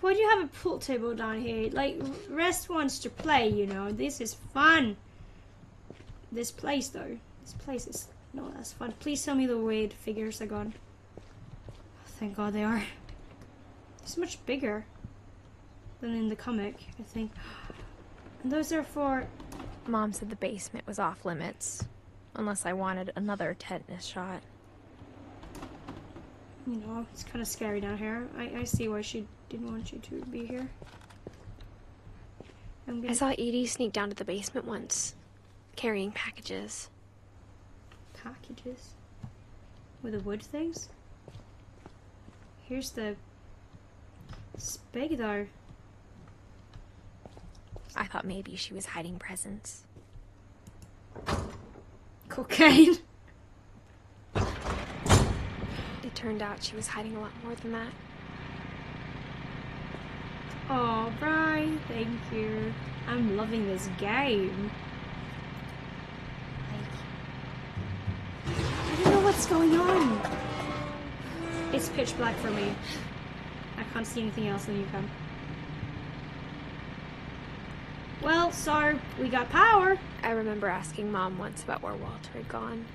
Why do you have a pool table down here? Like, Rest wants to play, you know. This is fun. This place, though. This place is not as fun. Please tell me the weird figures are gone. Oh, thank God they are. It's much bigger than in the comic, I think. And those are for... Mom said the basement was off limits. Unless I wanted another tetanus shot. You know, it's kind of scary down here. I see why she didn't want you to be here. I saw Edie sneak down to the basement once, carrying packages. Packages? With the wood things? Here's the... It's big though. I thought maybe she was hiding presents. Cocaine? It turned out she was hiding a lot more than that. Oh, Brian, thank you. I'm loving this game. I don't know what's going on. It's pitch black for me. I can't see anything else than you can. Well, so we got power. I remember asking Mom once about where Walter had gone.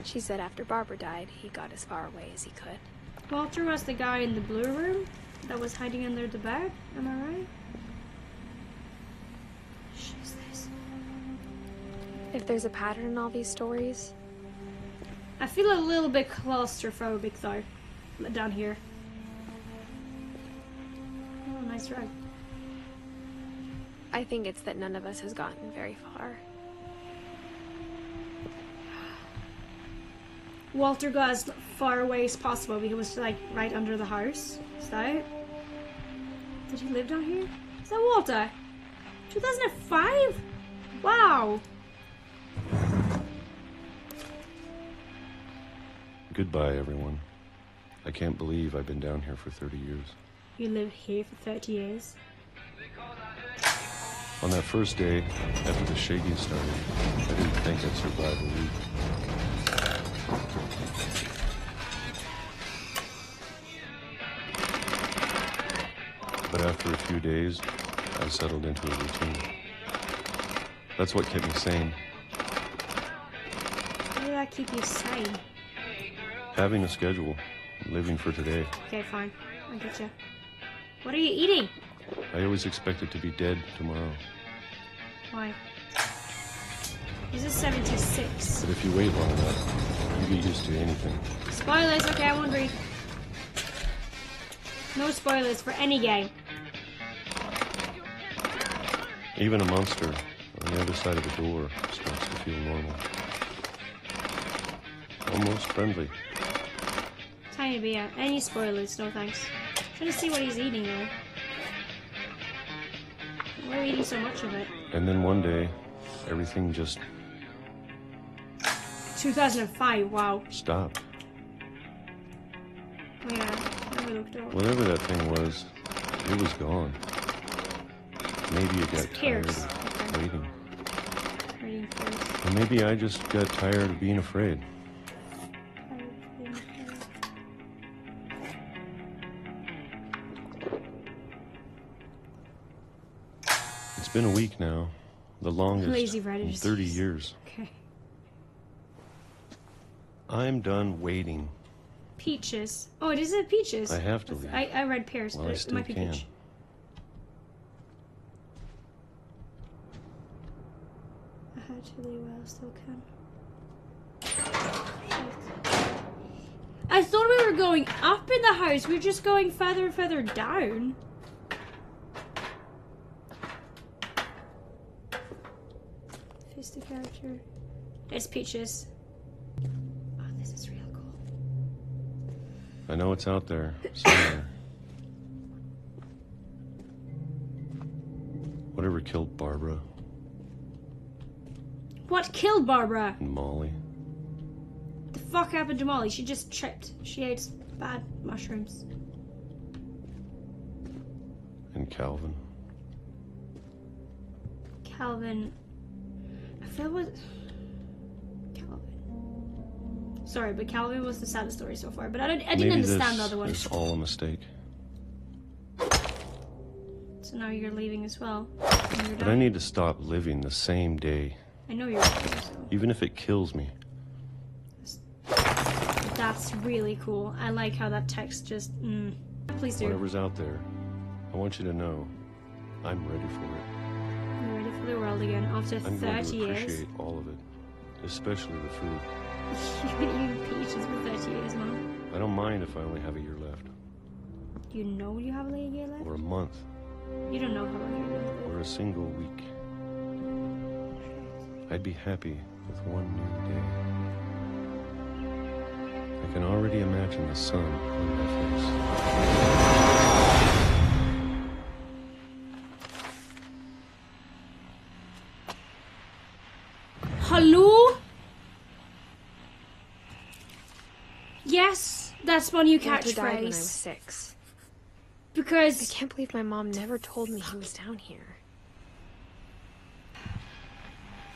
She said after Barbara died, he got as far away as he could. Walter was the guy in the blue room that was hiding under the bed, am I right? What is this? If there's a pattern in all these stories... I feel a little bit claustrophobic though, down here. Oh, nice rug. I think it's that none of us has gotten very far. Walter got as far away as possible because he was like right under the house. Is that it? Did he live down here? Is that Walter? 2005? Wow. Goodbye, everyone. I can't believe I've been down here for 30 years. You lived here for 30 years? On that first day, after the shaking started, I didn't think I'd survive a week. But after a few days, I settled into a routine. That's what kept me sane. How did that keep you sane? Having a schedule, living for today. Okay, fine. I get you. What are you eating? I always expected to be dead tomorrow. Why? This is 76. But if you wait long enough, you get used to anything. Spoilers, okay, I won't read. No spoilers for any game. Even a monster on the other side of the door starts to feel normal. Almost friendly. Tiny bit, yeah. Any spoilers, no thanks. Trying to see what he's eating though. Why are you eating so much of it? And then one day, everything just 2005, wow. stopped. Oh yeah, never looked over. Whatever that thing was, it was gone. Maybe it got tired of waiting. Waiting first. Or maybe I just got tired of being afraid. It's been a week now. The longest in 30 years. Okay. I'm done waiting. Peaches. Oh, it is peaches. I have to leave. I read pears, Well, but I it still might be can. peach. I had to leave while I still can. I thought we were going up in the house. We were just going further and further down. Face the character. It's peaches. Oh, this is real cool. I know it's out there somewhere. Whatever killed Barbara What killed Barbara? and Molly. The fuck happened to Molly? She just tripped. She ate bad mushrooms. And Calvin. Calvin. I feel what. Calvin. Sorry, but Calvin was the saddest story so far. But I didn't Maybe understand the other one. It's all a mistake. So now you're leaving as well. But I need to stop living the same day. I know you're leaving, so. Even if it kills me. That's really cool. I like how that text just, Please do. Whatever's out there, I want you to know I'm ready for it. You're ready for the world again after I'm 30 going to years. appreciate all of it, especially the food. You've been eating peaches for 30 years, Mom. I don't mind if I only have a year left, You know you have a year left? or a month, You don't know how long you're going to live. or a single week. I'd be happy with one new day. I can already imagine the sun on my face. Hello? Yes, that's my new Walter died when I was catchphrase. 6. I Because can't believe my mom never told me he was down here.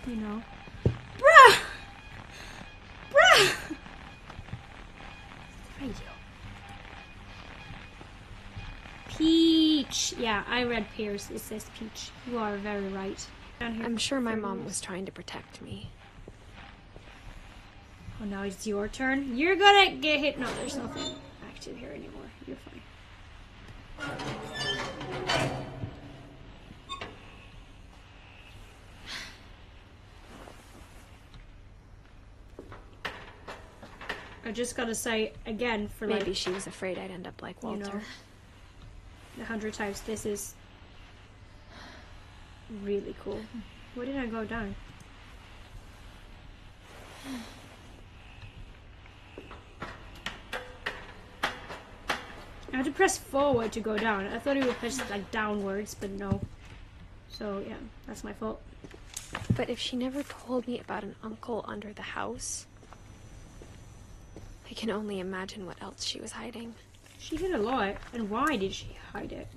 you know. Bruh! Bruh! Radio. Peach! Yeah, I read Pierce. It says Peach. You are very right. Down here I'm for sure my 30 mom years. was trying to protect me. Oh, now it's your turn. You're gonna get hit. No, there's nothing active here anymore. You're fine. I just gotta say again for Maybe like she was afraid I'd end up like you Walter. know 100 times. This is really cool. Where did I go down? I had to press forward to go down. I thought it would push like downwards, but no. So yeah, that's my fault. But if she never told me about an uncle under the house, I can only imagine what else she was hiding. She hid a lot, and why did she hide it?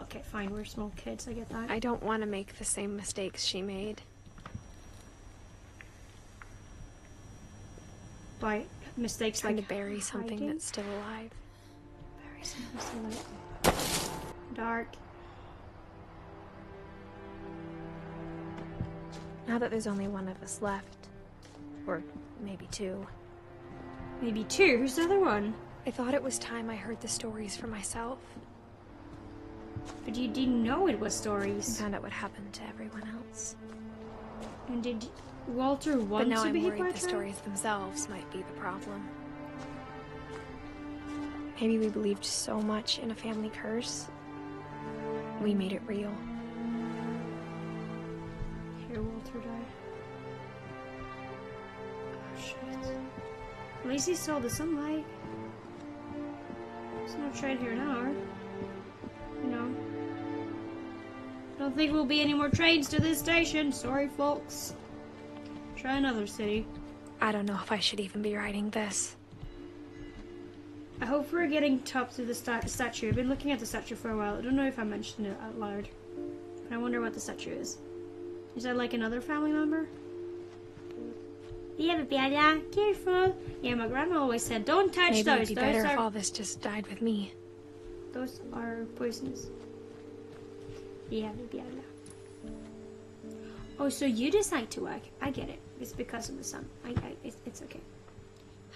Okay, fine, we're small kids, I get that. I don't want to make the same mistakes she made. By mistakes Trying like to bury something hiding? that's still alive. Bury something still alive. Dark. Now that there's only one of us left, or maybe 2, Maybe 2. Who's the other one? I thought it was time I heard the stories for myself But you didn't know it was and stories. found out what happened to everyone else. And did Walter But want now to I'm be hit by worried a the train? stories themselves might be the problem. Maybe we believed so much in a family curse, we made it real. Here, Walter died. Oh shit. At least he saw the sunlight. There's no train here now. You know. Don't think we'll be any more trains to this station. Sorry, folks. Try another city. I don't know if I should even be writing this. I hope we're getting top to the statue. I've been looking at the statue for a while. I don't know if I mentioned it out loud. But I wonder what the statue is. Is that like another family member? Yeah, but Bella, careful. Yeah, my grandma always said, don't touch Maybe those. it'd be better if are all this just died with me. those are poisonous. Yeah, but Bella. Oh, so you decide to work. I get it. It's because of the sun. It's okay.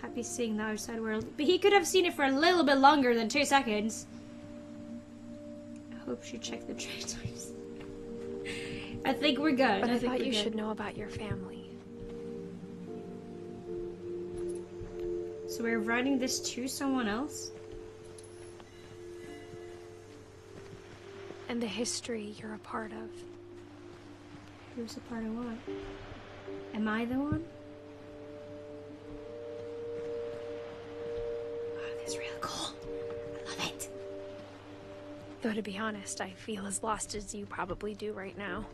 Happy seeing the outside world. But he could have seen it for a little bit longer than 2 seconds. I hope she checked the train times. I think we're good. But I think thought we're you good. should know about your family. So we're writing this to someone else? And the history you're a part of. Who's a part of what? Am I the one? Oh, that's real cool. I love it. Though to be honest, I feel as lost as you probably do right now.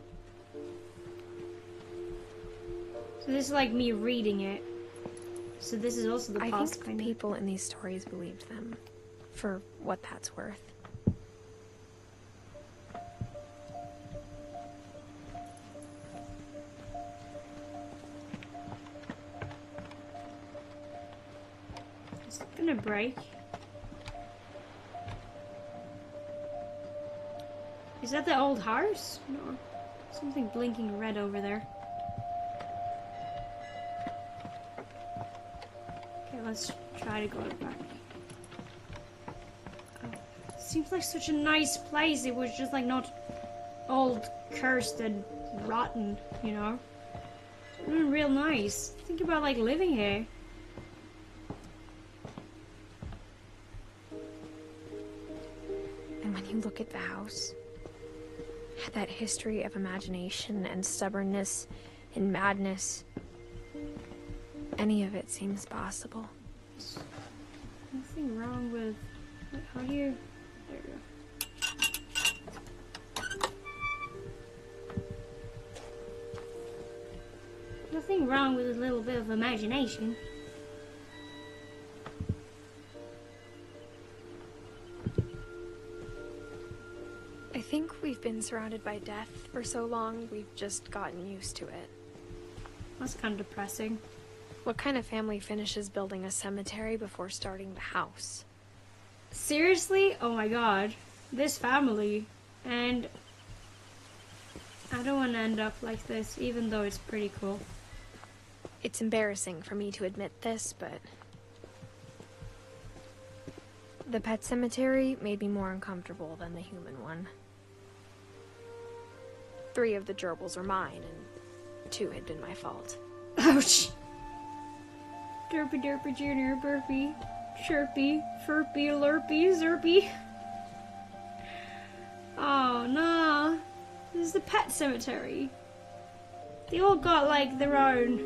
So this is like me reading it. So this is also the I past, think the kind of. people in these stories believed them, for what that's worth. It's gonna break. Is that the old house? No. Something blinking red over there. Okay, let's try to go back. Oh, seems like such a nice place. It was just like not old, cursed, and rotten, you know? Real nice. Think about like living here. And when you look at the house, that history of imagination and stubbornness and madness, any of it seems possible. Nothing wrong with... Wait, how do you... There you go. Nothing wrong with a little bit of imagination. I think we've been surrounded by death for so long, we've just gotten used to it. That's kind of depressing. What kind of family finishes building a cemetery before starting the house? Seriously? Oh my god. This family. And I don't want to end up like this, even though it's pretty cool. It's embarrassing for me to admit this, but the pet cemetery made me more uncomfortable than the human one. 3 of the gerbils are mine, and 2 had been my fault. Ouch. Derpy derpy junior burpy. Chirpy. Furpy lurpy zerpy. Oh no. This is the pet cemetery. They all got like their own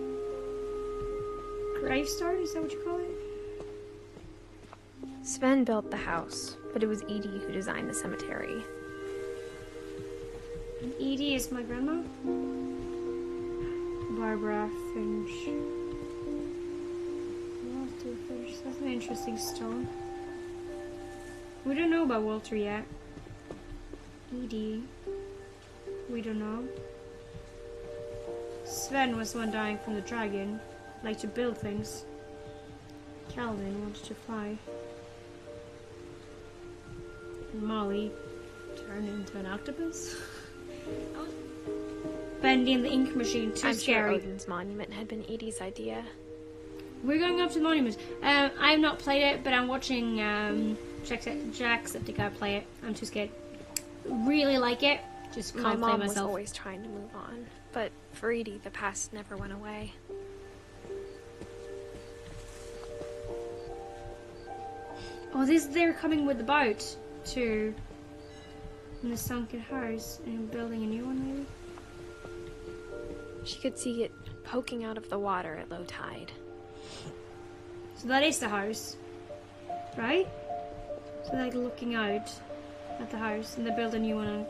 gravestone, is that what you call it? Sven built the house, but it was Edie who designed the cemetery. And Edie is my grandma. Barbara Finch. Walter Finch. That's an interesting stone. We don't know about Walter yet. Edie. We don't know. Sven was the one dying from the dragon. Like to build things. Calvin wanted to fly. And Molly turned into an octopus. Bendy and the ink machine, too I'm scary. sure Odin's monument had been Edie's idea. We're going up to the monument. I've not played it, but I'm watching Jacksepticeye play it. I'm too scared. Really like it. Just can't My play mom was myself. always trying to move on, but for Edie, the past never went away. Oh, they're coming with the boat to in the sunken house and building a new one, maybe. She could see it poking out of the water at low tide. So that is the house, right? So they're like looking out at the house and they build a new one.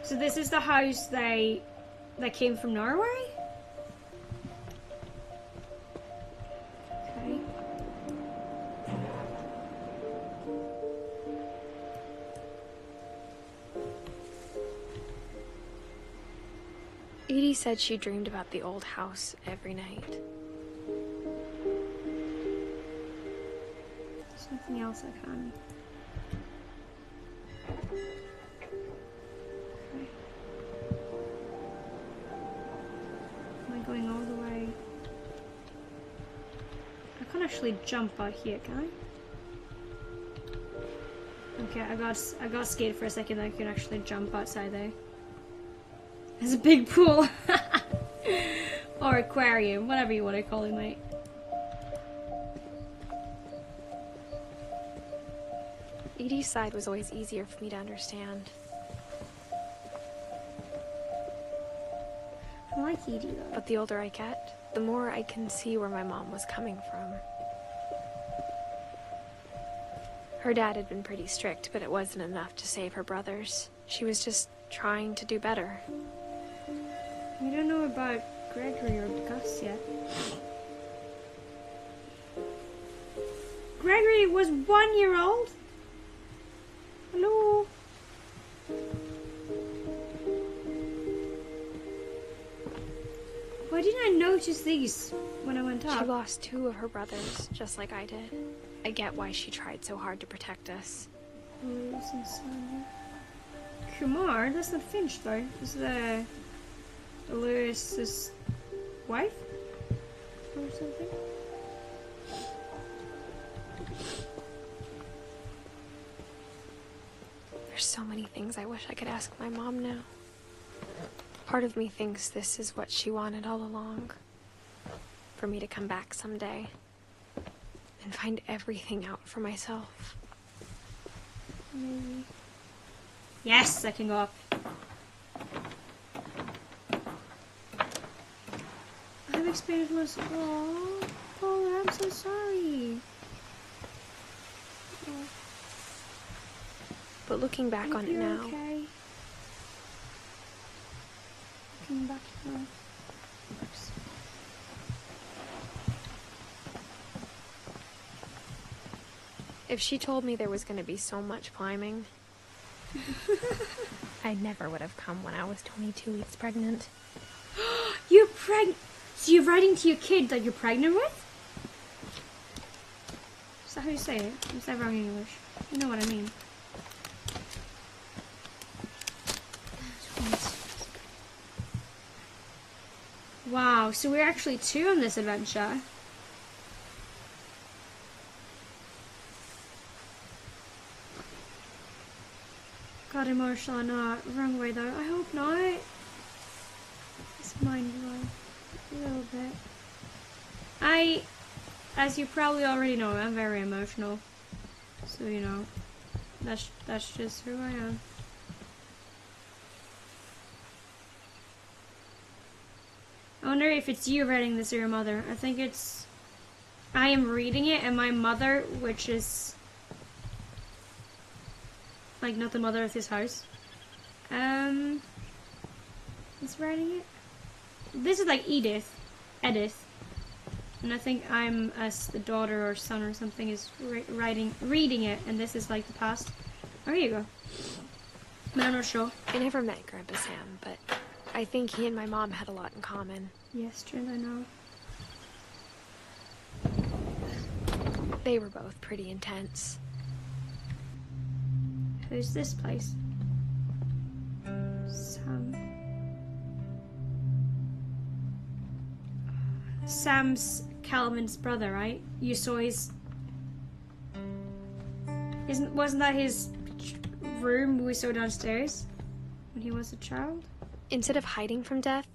So this is the house that came from Norway? Okay. Edie said she dreamed about the old house every night. Something else I can. Okay. Am I going all the way? I can't actually jump out here, can I? Okay, I got scared for a second that I could actually jump outside there. There's a big pool. Or aquarium, whatever you want to call it, mate. Edie's side was always easier for me to understand. I like Edie though. But the older I get, the more I can see where my mom was coming from. Her dad had been pretty strict, but it wasn't enough to save her brothers. She was just trying to do better. We don't know about Gregory or Gus yet. Gregory was 1 year old? Hello? Why Why didn't I notice these when I went She up? lost 2 of her brothers, just like I did. I get why she tried so hard to protect us. Lewis and Sandra. Kumar? That's not Finch though. Is the Lewis's wife? Or something? There's so many things I wish I could ask my mom now. Part of me thinks this is what she wanted all along. For me to come back someday and find everything out for myself. Maybe. Yes, I can go up. I've experienced most. Oh, Paula, I'm so sorry. Oh, But looking back hope on it you're now, okay. Looking back now. Oops. if she told me there was going to be so much climbing, I never would have come when I was 22 weeks pregnant. You're pregnant. So you're writing to your kid that you're pregnant with? Is that how you say it? Is that wrong English? You know what I mean. Wow, so we're actually 2 on this adventure. God, emotional or not. Wrong way though. I hope not. It's mind blowing. A little bit. As you probably already know, I'm very emotional. So, you know, that's just who I am. I wonder if it's you writing this or your mother. I think it's... I am reading it and my mother, which is... like, not the mother of this house. Is writing it? This is like Edith. And I think I'm as the daughter or son or something is reading it, and this is like the past. Oh, here you go. But I'm not sure. I never met Grandpa Sam, but I think he and my mom had a lot in common. Yes, Trin, I know. They were both pretty intense. Who's this place? Sam's Calvin's brother, right? You saw his... Wasn't that his room we saw downstairs when he was a child? Instead of hiding from death,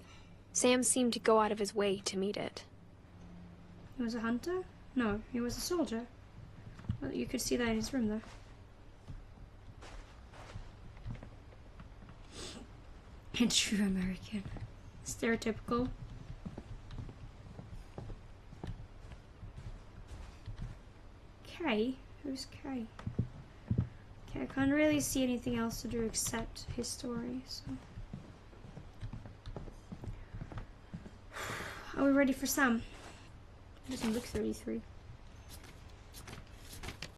Sam seemed to go out of his way to meet it. He was a hunter? No, he was a soldier. Well, you could see that in his room, though. A true American. Stereotypical. Kay? Who's Kay? Okay, I can't really see anything else to do except his story, so... Are we ready for Sam? He doesn't look 33.